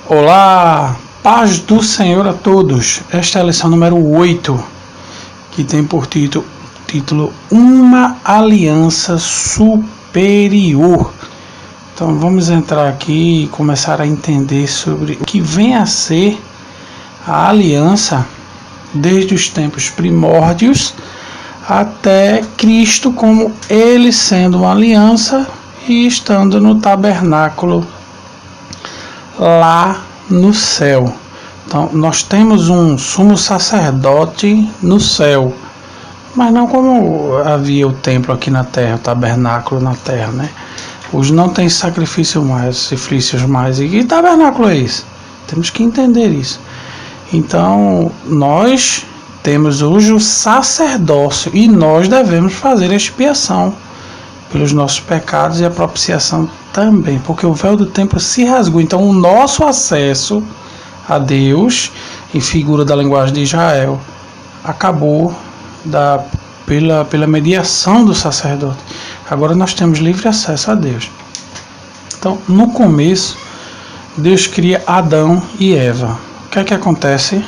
Olá, paz do Senhor a todos. Esta é a lição número 8, que tem por título Uma Aliança Superior. Então vamos entrar aqui e começar a entender sobre o que vem a ser a aliança desde os tempos primórdios até Cristo, como ele sendo uma aliança e estando no tabernáculo lá no céu. Então nós temos um sumo sacerdote no céu, mas não como havia o templo aqui na terra, o tabernáculo na terra, né? Hoje não tem sacrifícios mais. E que tabernáculo é esse? Temos que entender isso. Então nós temos hoje o sacerdócio e nós devemos fazer a expiação pelos nossos pecados e a propiciação também, porque o véu do templo se rasgou. Então o nosso acesso a Deus, em figura da linguagem de Israel, acabou pela mediação do sacerdote. Agora nós temos livre acesso a Deus. Então, no começo, Deus cria Adão e Eva. O que é que acontece?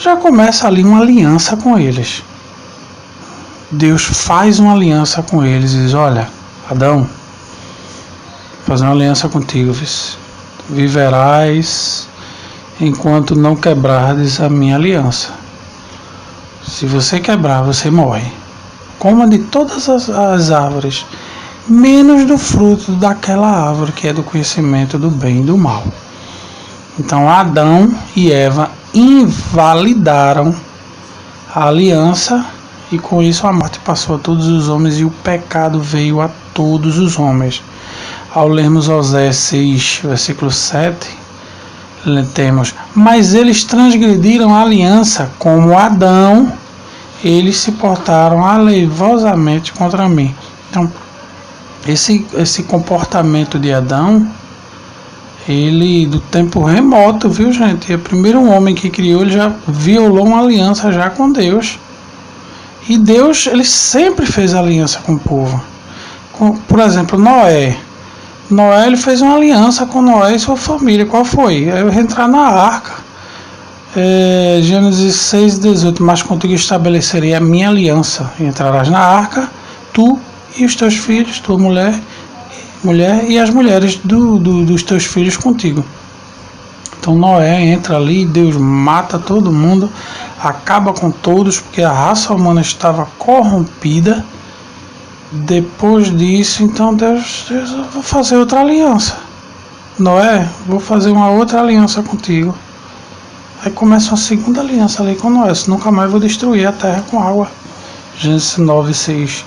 Já começa ali uma aliança com eles. Deus faz uma aliança com eles e diz: olha, Adão, vou fazer uma aliança contigo, viverás enquanto não quebrardes a minha aliança. Se você quebrar, você morre. Coma de todas as árvores, menos do fruto daquela árvore que é do conhecimento do bem e do mal. Então Adão e Eva invalidaram a aliança, e com isso a morte passou a todos os homens e o pecado veio a todos os homens. Ao lermos Oséias 6, versículo 7, temos: mas eles transgrediram a aliança, como Adão, eles se portaram aleivosamente contra mim. Então, esse comportamento de Adão, ele do tempo remoto, viu, gente? O primeiro homem que criou, ele já violou uma aliança já com Deus. E Deus, ele sempre fez aliança com o povo. Por exemplo, Noé, ele fez uma aliança com Noé e sua família. Qual foi? Eu entrar na arca. Gênesis 6:18. Mas contigo estabelecerei a minha aliança. Entrarás na arca, tu e os teus filhos, tua mulher e as mulheres dos teus filhos contigo. Então Noé entra ali, Deus mata todo mundo, acaba com todos, porque a raça humana estava corrompida. Depois disso, então Deus, eu vou fazer outra aliança. Noé, vou fazer uma outra aliança contigo. Aí começa uma segunda aliança ali com Noé: nunca mais vou destruir a terra com água. Gênesis 9:6.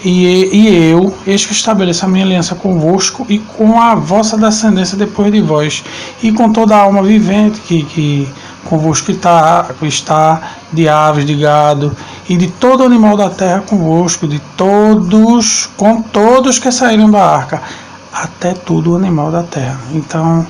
Eis que estabeleço a minha aliança convosco e com a vossa descendência depois de vós, e com toda a alma vivente que convosco está, de aves, de gado, e de todo animal da terra convosco, com todos que saíram da arca, até todo o animal da terra. Então,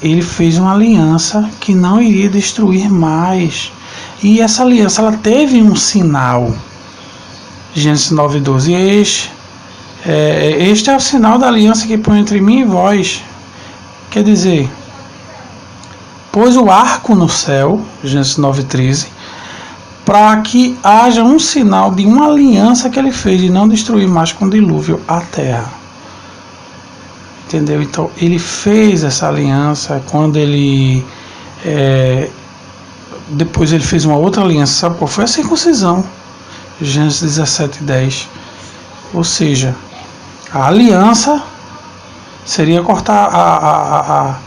ele fez uma aliança que não iria destruir mais. E essa aliança, ela teve um sinal. Gênesis 9:12. Este é o sinal da aliança que põe entre mim e vós. Quer dizer, pôs o arco no céu, Gênesis 9:13, para que haja um sinal de uma aliança que ele fez de não destruir mais com dilúvio a terra. Entendeu? Então ele fez essa aliança. Quando ele depois ele fez uma outra aliança, sabe qual foi? A circuncisão, Gênesis 17:10. Ou seja, a aliança seria cortar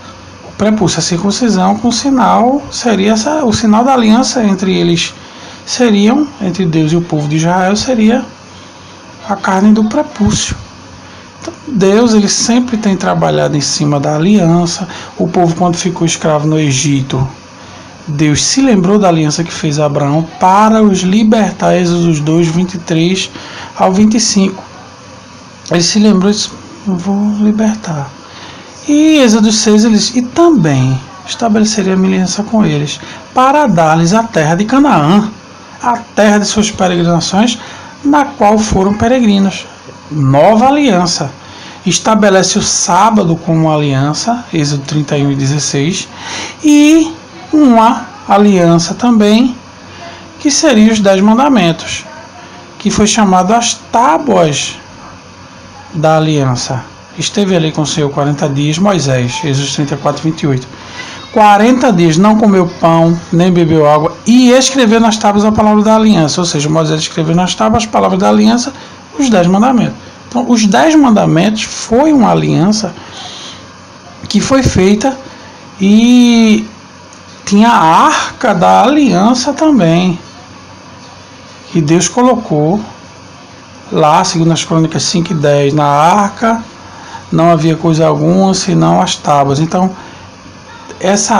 o prepúcio, a circuncisão, com o sinal, seria o sinal da aliança entre eles, entre Deus e o povo de Israel, seria a carne do prepúcio. Então, Deus, ele sempre tem trabalhado em cima da aliança. O povo, quando ficou escravo no Egito, Deus se lembrou da aliança que fez a Abraão para os libertar. Êxodo 2, 23 ao 25. Ele se lembrou e disse: eu vou libertar. E Êxodo 6, ele disse: e também estabeleceria a minha aliança com eles, para dar-lhes a terra de Canaã, a terra de suas peregrinações, na qual foram peregrinos. Nova aliança. estabelece o sábado como aliança, Êxodo 31:16, e uma aliança também, que seria os 10 mandamentos, que foi chamado as tábuas da aliança. Esteve ali com o Senhor 40 dias, Moisés, Êxodo 34:28. 40 dias não comeu pão, nem bebeu água, e escreveu nas tábuas a palavra da aliança. Ou seja, Moisés escreveu nas tábuas as palavras da aliança, os 10 mandamentos. Então, os 10 mandamentos foi uma aliança que foi feita, e tinha a arca da aliança também, que Deus colocou lá, segundo as Crônicas 5:10, na arca não havia coisa alguma senão as tábuas. Então, essa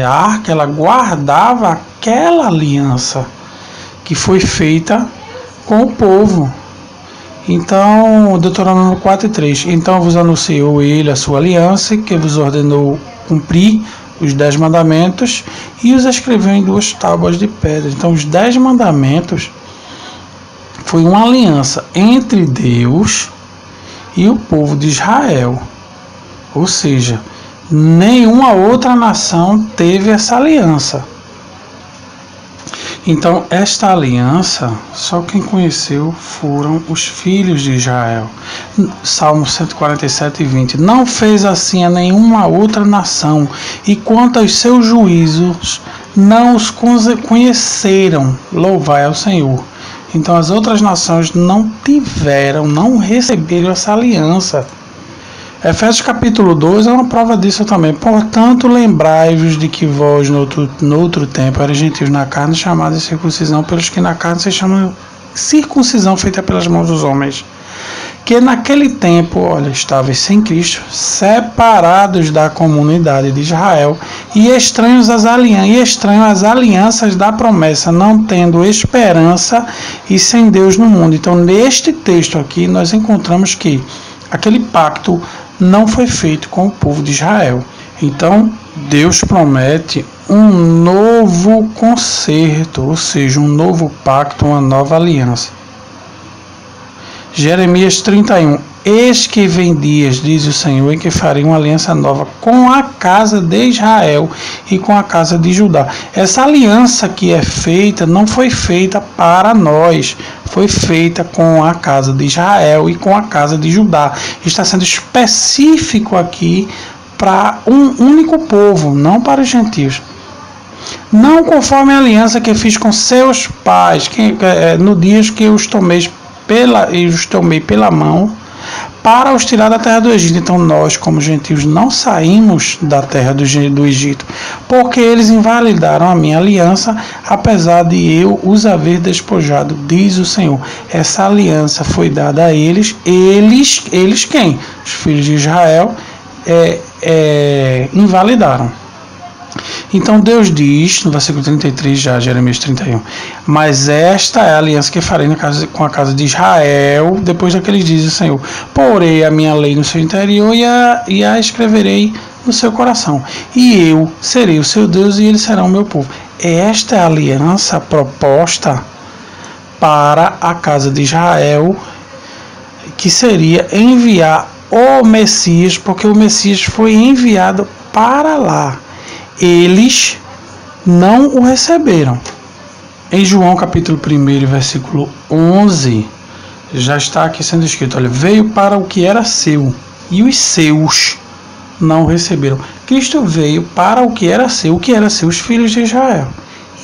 arca, ela guardava aquela aliança que foi feita com o povo. Então, Deuteronômio 4:3, então vos anunciou ele a sua aliança, que vos ordenou cumprir os 10 mandamentos, e os escreveu em 2 tábuas de pedra. Então, os 10 mandamentos foi uma aliança entre Deus e o povo de Israel. Ou seja, nenhuma outra nação teve essa aliança. Então, esta aliança, só quem conheceu foram os filhos de Israel. Salmo 147:20. Não fez assim a nenhuma outra nação, e quanto aos seus juízos, não os conheceram. Louvai ao Senhor. Então, as outras nações não receberam essa aliança. Efésios capítulo 2 é uma prova disso também. Portanto, lembrai-vos de que vós, no outro tempo, eram gentios na carne, chamados de circuncisão, pelos que na carne se chamam circuncisão feita pelas mãos dos homens. Que naquele tempo, estáveis sem Cristo, separados da comunidade de Israel, e estranhos às alianças da promessa, não tendo esperança e sem Deus no mundo. Então, neste texto aqui, nós encontramos que aquele pacto não foi feito com o povo de Israel. Então, Deus promete um novo concerto, ou seja, um novo pacto, uma nova aliança. Jeremias 31. Eis que vem dias, diz o Senhor, em que farei uma aliança nova com a casa de Israel e com a casa de Judá. Essa aliança que é feita não foi feita para nós, foi feita com a casa de Israel e com a casa de Judá. Está sendo específico aqui para um único povo, não para os gentios. Não conforme a aliança que fiz com seus pais, no dia que eu os tomei pela mão, para os tirar da terra do Egito. Então nós, como gentios, não saímos da terra do Egito, porque eles invalidaram a minha aliança, apesar de eu os haver despojado, diz o Senhor. Essa aliança foi dada a eles quem? Os filhos de Israel invalidaram. Então Deus diz, no versículo 33, já Jeremias 31, mas esta é a aliança que farei com a casa de Israel, depois daqueles dias, o Senhor. Porei a minha lei no seu interior e a escreverei no seu coração. E eu serei o seu Deus e eles serão o meu povo. Esta é a aliança proposta para a casa de Israel, que seria enviar o Messias, porque o Messias foi enviado para lá. Eles não o receberam. Em João capítulo 1, versículo 11, já está aqui sendo escrito, veio para o que era seu, e os seus não o receberam. Cristo veio para o que era seu, os filhos de Israel,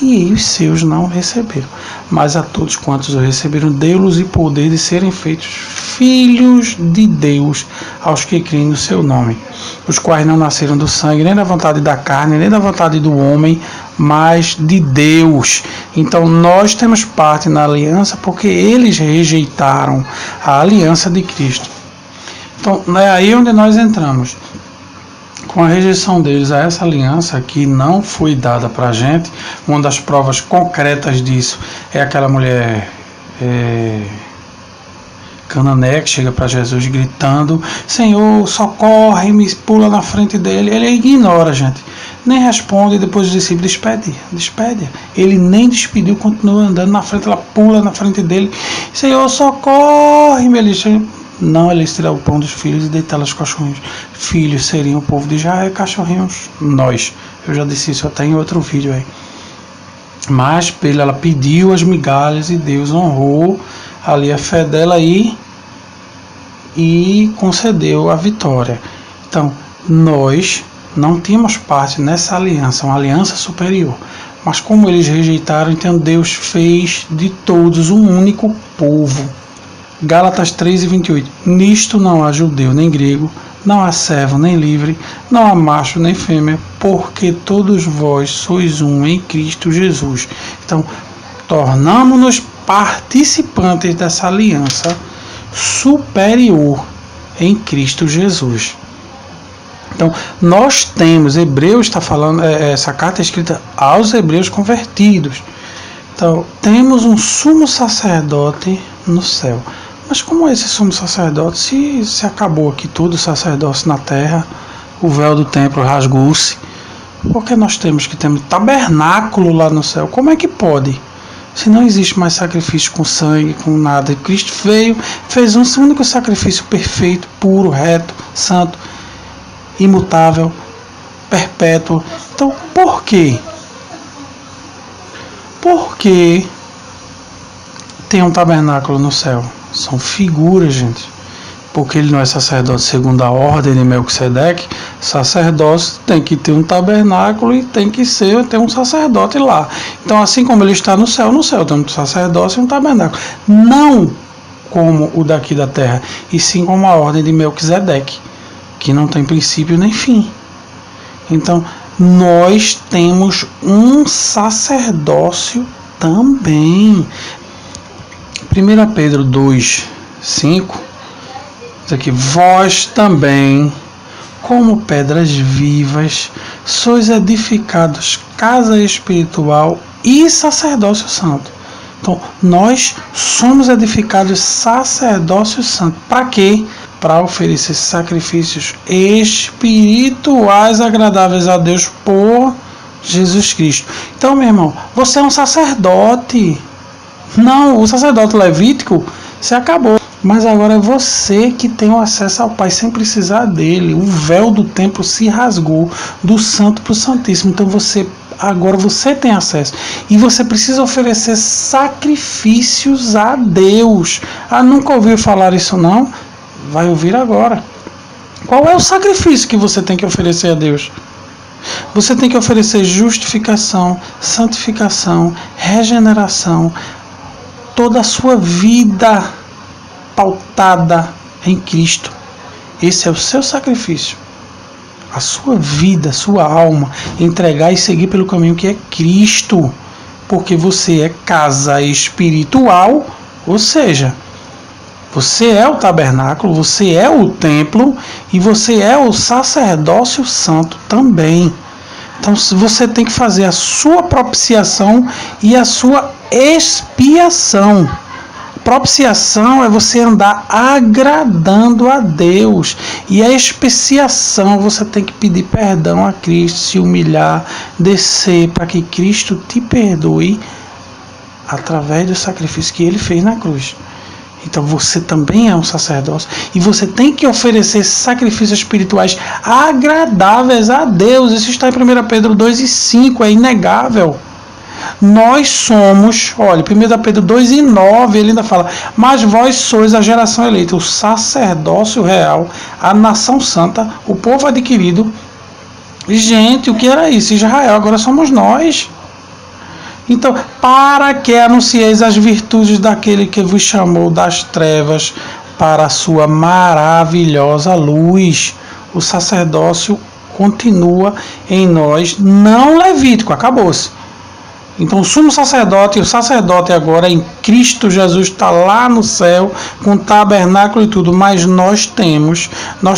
e os seus não o receberam. Mas a todos quantos o receberam, deu-lhes o poder de serem feitos filhos de Deus, aos que creem no seu nome, os quais não nasceram do sangue, nem da vontade da carne, nem da vontade do homem, mas de Deus. Então nós temos parte na aliança, porque eles rejeitaram a aliança de Cristo. Então é aí onde nós entramos. Com a rejeição deles a essa aliança que não foi dada para a gente, uma das provas concretas disso é aquela mulher cananeia que chega para Jesus gritando, Senhor, socorre-me, pula na frente dele. Ele ignora, gente, nem responde, e depois os discípulos despede. Ele nem despediu, continua andando na frente, ela pula na frente dele, Senhor, socorre-me. Ele Não é lícito tirar o pão dos filhos e deitá-los aos cachorrinhos. Filhos seriam o povo de Israel, cachorrinhos nós. Eu já disse isso até em outro vídeo aí. Mas ela pediu as migalhas e Deus honrou ali a fé dela aí e concedeu a vitória. Então, nós não tínhamos parte nessa aliança, uma aliança superior. Mas como eles rejeitaram, então Deus fez de todos um único povo. Gálatas 3:28. Nisto não há judeu nem grego, não há servo nem livre, não há macho nem fêmea, porque todos vós sois um em Cristo Jesus. Então, tornamo-nos participantes dessa aliança superior em Cristo Jesus. Então, nós temos, Hebreus está falando, essa carta é escrita aos hebreus convertidos. Então, temos um sumo sacerdote no céu. Mas como é esse sumo sacerdote? Se acabou aqui tudo, o sacerdócio na terra, o véu do templo rasgou-se, porque nós temos que ter um tabernáculo lá no céu? Como é que pode? Se não existe mais sacrifício com sangue, com nada. Cristo veio, fez um único sacrifício perfeito, puro, reto, santo, imutável, perpétuo. Então, por quê? Por que tem um tabernáculo no céu? São figuras, gente. Porque ele não é sacerdote segundo a ordem de Melquisedeque. Sacerdócio tem que ter um tabernáculo e tem que ter um sacerdote lá. Então, assim como ele está no céu tem um sacerdócio e um tabernáculo. Não como o daqui da terra, e sim como a ordem de Melquisedeque, que não tem princípio nem fim. Então, nós temos um sacerdócio também. 1 Pedro 2:5 diz aqui: vós também, como pedras vivas, sois edificados casa espiritual e sacerdócio santo. Então, nós somos edificados sacerdócio santo. Para quê? Para oferecer sacrifícios espirituais agradáveis a Deus por Jesus Cristo. Então, meu irmão, você é um sacerdote. Não, o sacerdote levítico se acabou. Mas agora é você que tem o acesso ao Pai sem precisar dele. O véu do templo se rasgou do santo para o santíssimo. Então agora você tem acesso. E você precisa oferecer sacrifícios a Deus. Ah, nunca ouviu falar isso não? Vai ouvir agora. Qual é o sacrifício que você tem que oferecer a Deus? Você tem que oferecer justificação, santificação, regeneração, toda a sua vida pautada em Cristo. Esse é o seu sacrifício. A sua vida, a sua alma, entregar e seguir pelo caminho que é Cristo. Porque você é casa espiritual, ou seja, você é o tabernáculo, você é o templo e você é o sacerdócio santo também. Então você tem que fazer a sua propiciação e a sua expiação. Propiciação é você andar agradando a Deus. E a expiação, você tem que pedir perdão a Cristo, se humilhar, descer para que Cristo te perdoe através do sacrifício que Ele fez na cruz. Então você também é um sacerdócio e você tem que oferecer sacrifícios espirituais agradáveis a Deus. Isso está em 1 Pedro 2:5, é inegável. Nós somos, olha, 1 Pedro 2:9, ele ainda fala: mas vós sois a geração eleita, o sacerdócio real, a nação santa, o povo adquirido. Gente, o que era isso? Israel, agora somos nós. Então, para que anuncieis as virtudes daquele que vos chamou das trevas para a sua maravilhosa luz. O sacerdócio continua em nós, não levítico, acabou-se. Então o sumo sacerdote, o sacerdote agora em Cristo Jesus está lá no céu, com tabernáculo e tudo, mas nós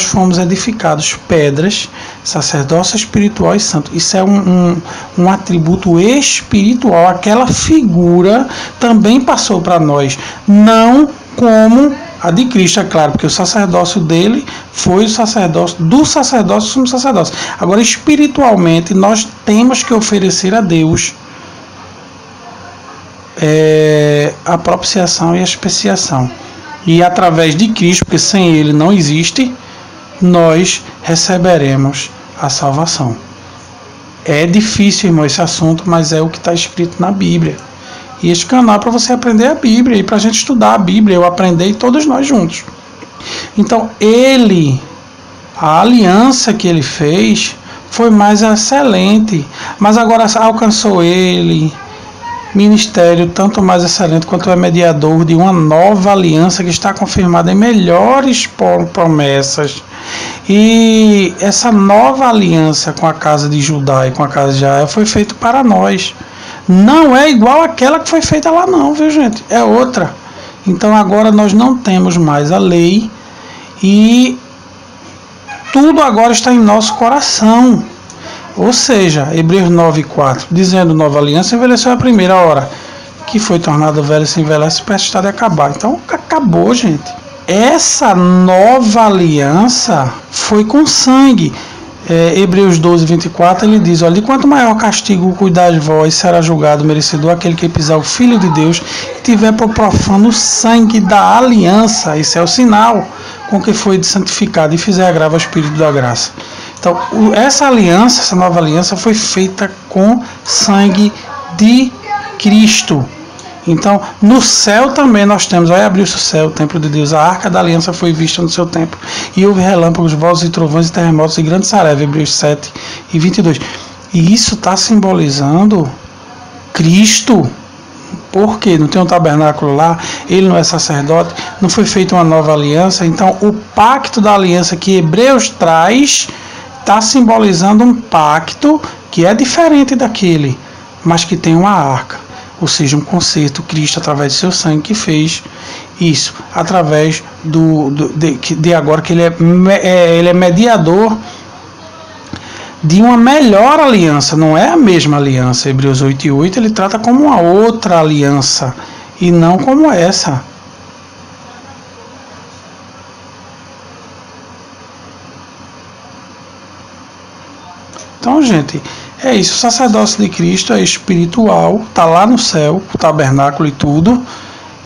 fomos edificados pedras, sacerdócio espiritual e santo. Isso é um atributo espiritual, aquela figura também passou para nós, não como a de Cristo, é claro, porque o sacerdócio dele foi o sacerdócio do sacerdócio, sumo sacerdócio. Agora, espiritualmente, nós temos que oferecer a Deus a propiciação e a expiação. e através de Cristo, porque sem Ele não existe, nós receberemos a salvação. É difícil, irmão, esse assunto, mas é o que está escrito na Bíblia. E este canal é para você aprender a Bíblia e para a gente estudar a Bíblia, eu aprender e todos nós juntos. Então, a aliança que ele fez foi mais excelente, mas agora alcançou ele ministério tanto mais excelente quanto é mediador de uma nova aliança que está confirmada em melhores promessas. E essa nova aliança com a casa de Judá e com a casa de Israel foi feita para nós. Não é igual àquela que foi feita lá não, viu gente? É outra. Então agora nós não temos mais a lei e tudo agora está em nosso coração. Ou seja, Hebreus 9:4, dizendo nova aliança, envelheceu a primeira hora, que foi tornada velha, se envelhece, prestes a acabar. Então acabou, gente. Essa nova aliança foi com sangue. Hebreus 12:24, ele diz: olha, quanto maior castigo cuidar de vós, será julgado merecedor aquele que pisar o Filho de Deus e tiver por profano o sangue da aliança. Esse é o sinal com que foi santificado e fizer agravo ao Espírito da graça. Então, essa aliança, essa nova aliança foi feita com sangue de Cristo. Então, no céu também nós temos, vai abrir-se o céu, o templo de Deus, a arca da aliança foi vista no seu templo, e houve relâmpagos, vozes e trovões e terremotos e grandes sarevas, Hebreus 7:22. E isso está simbolizando Cristo. Por quê? Não tem um tabernáculo lá, ele não é sacerdote, não foi feita uma nova aliança. Então, o pacto da aliança que Hebreus traz está simbolizando um pacto que é diferente daquele, mas que tem uma arca. Ou seja, um concerto, Cristo, através de seu sangue, que fez isso, através de agora que ele é mediador de uma melhor aliança, não é a mesma aliança. Hebreus 8:8 ele trata como uma outra aliança e não como essa. Então, gente, é isso. O sacerdócio de Cristo é espiritual, está lá no céu, o tabernáculo e tudo,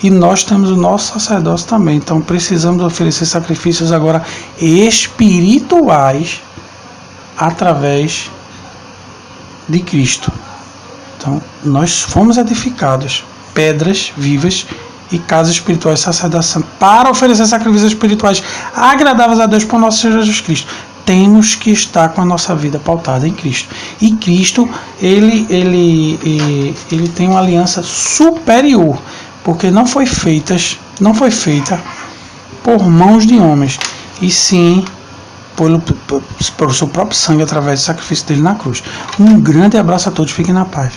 e nós temos o nosso sacerdócio também. Então, precisamos oferecer sacrifícios agora espirituais através de Cristo. Então, nós fomos edificados, pedras vivas e casas espirituais sacerdotais para oferecer sacrifícios espirituais agradáveis a Deus por nosso Senhor Jesus Cristo. Temos que estar com a nossa vida pautada em Cristo. E Cristo, ele tem uma aliança superior, porque não foi feita por mãos de homens, e sim pelo seu próprio sangue, através do sacrifício dele na cruz. Um grande abraço a todos, fiquem na paz.